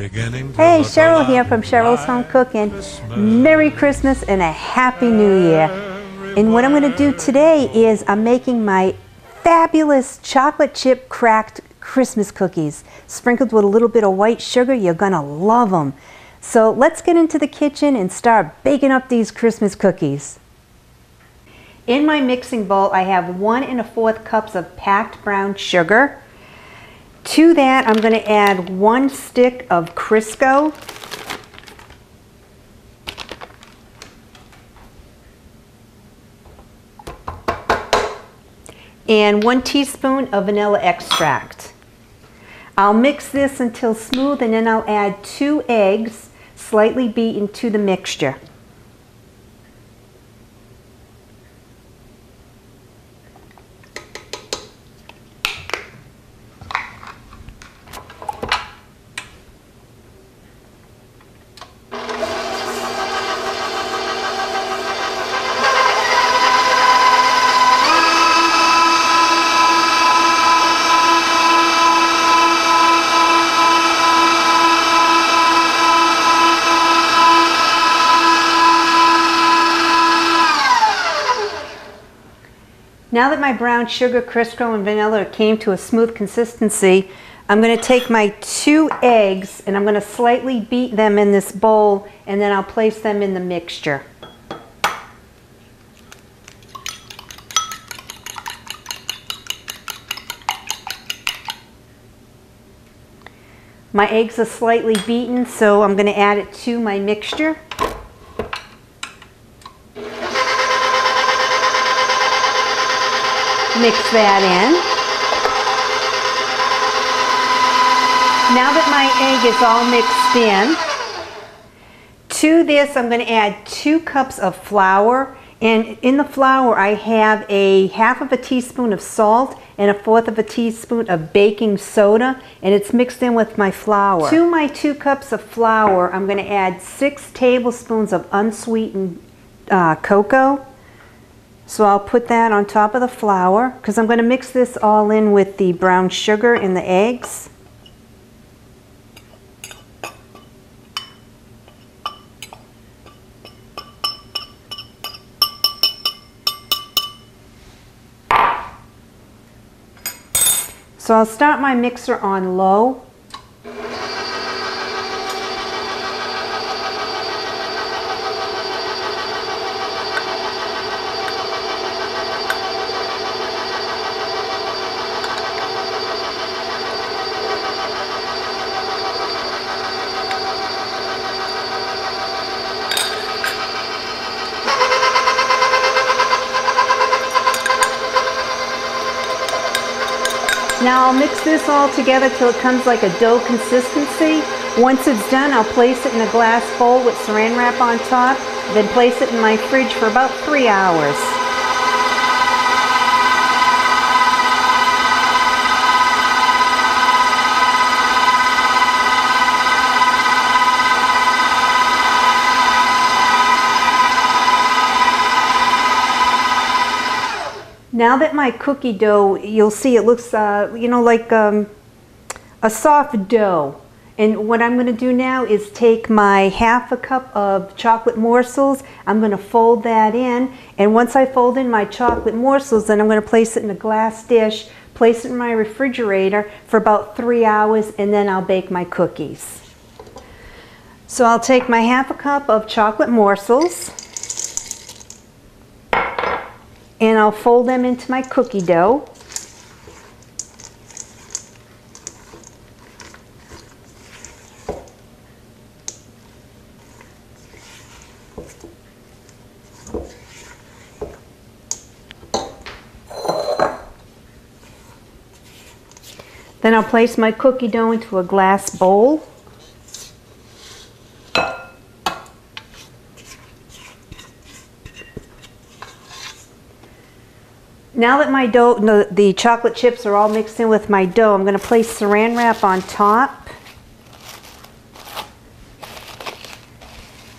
Hey, Cheryl here from Cheryl's Home Cooking. Merry Christmas and a Happy New Year. And what I'm going to do today is I'm making my fabulous chocolate chip cracked Christmas cookies, sprinkled with a little bit of white sugar. You're going to love them. So let's get into the kitchen and start baking up these Christmas cookies. In my mixing bowl, I have 1 1/4 cups of packed brown sugar. To that, I'm going to add 1 stick of Crisco, and 1 teaspoon of vanilla extract. I'll mix this until smooth, and then I'll add 2 eggs, slightly beaten, to the mixture. Now that my brown sugar, Crisco, and vanilla came to a smooth consistency, I'm going to take my 2 eggs and I'm going to slightly beat them in this bowl, and then I'll place them in the mixture. My eggs are slightly beaten, so I'm going to add it to my mixture. Mix that in. Now that my egg is all mixed in, to this I'm going to add 2 cups of flour, and in the flour I have a 1/2 teaspoon of salt and 1/4 teaspoon of baking soda, and it's mixed in with my flour. To my 2 cups of flour, I'm going to add 6 tablespoons of unsweetened cocoa. So I'll put that on top of the flour because I'm going to mix this all in with the brown sugar and the eggs. So I'll start my mixer on low. Now I'll mix this all together till it comes like a dough consistency. Once it's done, I'll place it in a glass bowl with saran wrap on top, then place it in my fridge for about 3 hours. Now that my cookie dough, you'll see it looks, you know, like a soft dough. And what I'm going to do now is take my 1/2 cup of chocolate morsels. I'm going to fold that in. And once I fold in my chocolate morsels, then I'm going to place it in a glass dish, place it in my refrigerator for about 3 hours, and then I'll bake my cookies. So I'll take my 1/2 cup of chocolate morsels, and I'll fold them into my cookie dough. Then I'll place my cookie dough into a glass bowl. Now that my dough, the chocolate chips are all mixed in with my dough, I'm going to place saran wrap on top.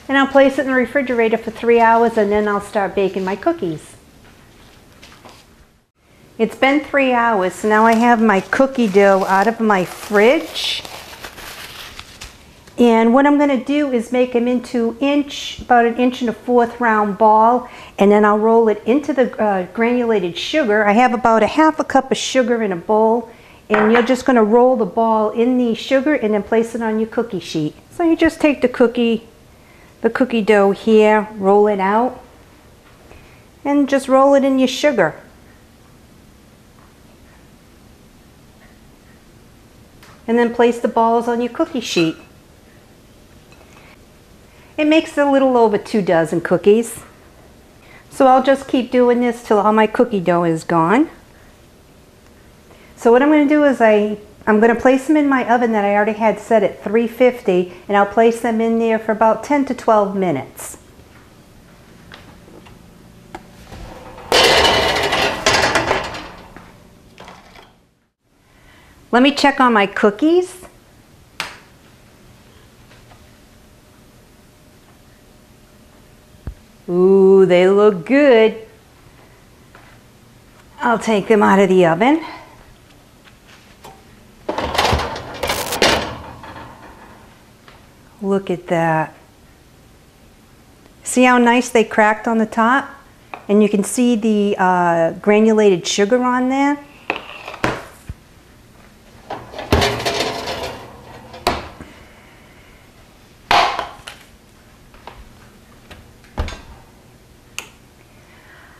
And I'll place it in the refrigerator for 3 hours, and then I'll start baking my cookies. It's been 3 hours, so now I have my cookie dough out of my fridge. And what I'm going to do is make them into about an inch and a fourth round ball, and then I'll roll it into the granulated sugar. I have about a half a cup of sugar in a bowl, and you're just going to roll the ball in the sugar and then place it on your cookie sheet. So you just take the cookie dough here, roll it out, and just roll it in your sugar. And then place the balls on your cookie sheet. It makes a little over 2 dozen cookies. So I'll just keep doing this till all my cookie dough is gone. So what I'm going to do is I'm going to place them in my oven that I already had set at 350, and I'll place them in there for about 10 to 12 minutes. Let me check on my cookies. Ooh, they look good. I'll take them out of the oven. Look at that. See how nice they cracked on the top? And you can see the granulated sugar on there.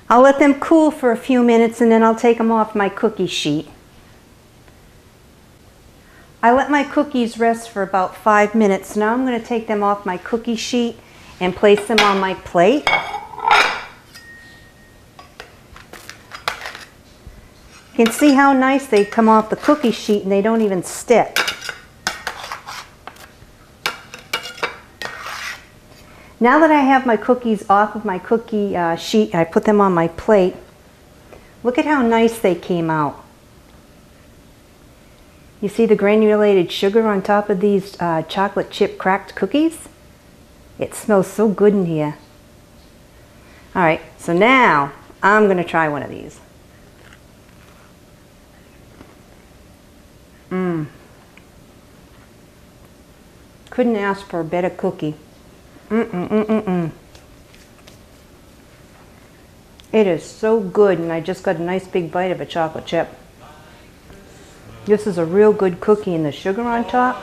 I'll let them cool for a few minutes and then I'll take them off my cookie sheet. I let my cookies rest for about 5 minutes. Now I'm going to take them off my cookie sheet and place them on my plate. You can see how nice they come off the cookie sheet and they don't even stick. Now that I have my cookies off of my cookie sheet, I put them on my plate. Look at how nice they came out. You see the granulated sugar on top of these chocolate chip cracked cookies? It smells so good in here. Alright, so now I'm going to try one of these. Couldn't ask for a better cookie. It is so good, and I just got a nice big bite of a chocolate chip. This is a real good cookie, and the sugar on top,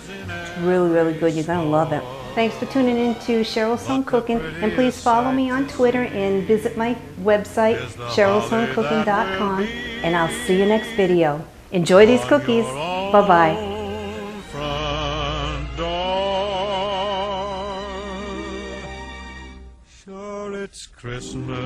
it's really, really good. You're going to love it. Thanks for tuning in to Cheryl's Home Cooking, and please follow me on Twitter and visit my website, cherylshomecooking.com, and I'll see you next video. Enjoy these cookies. Bye-bye. It's Christmas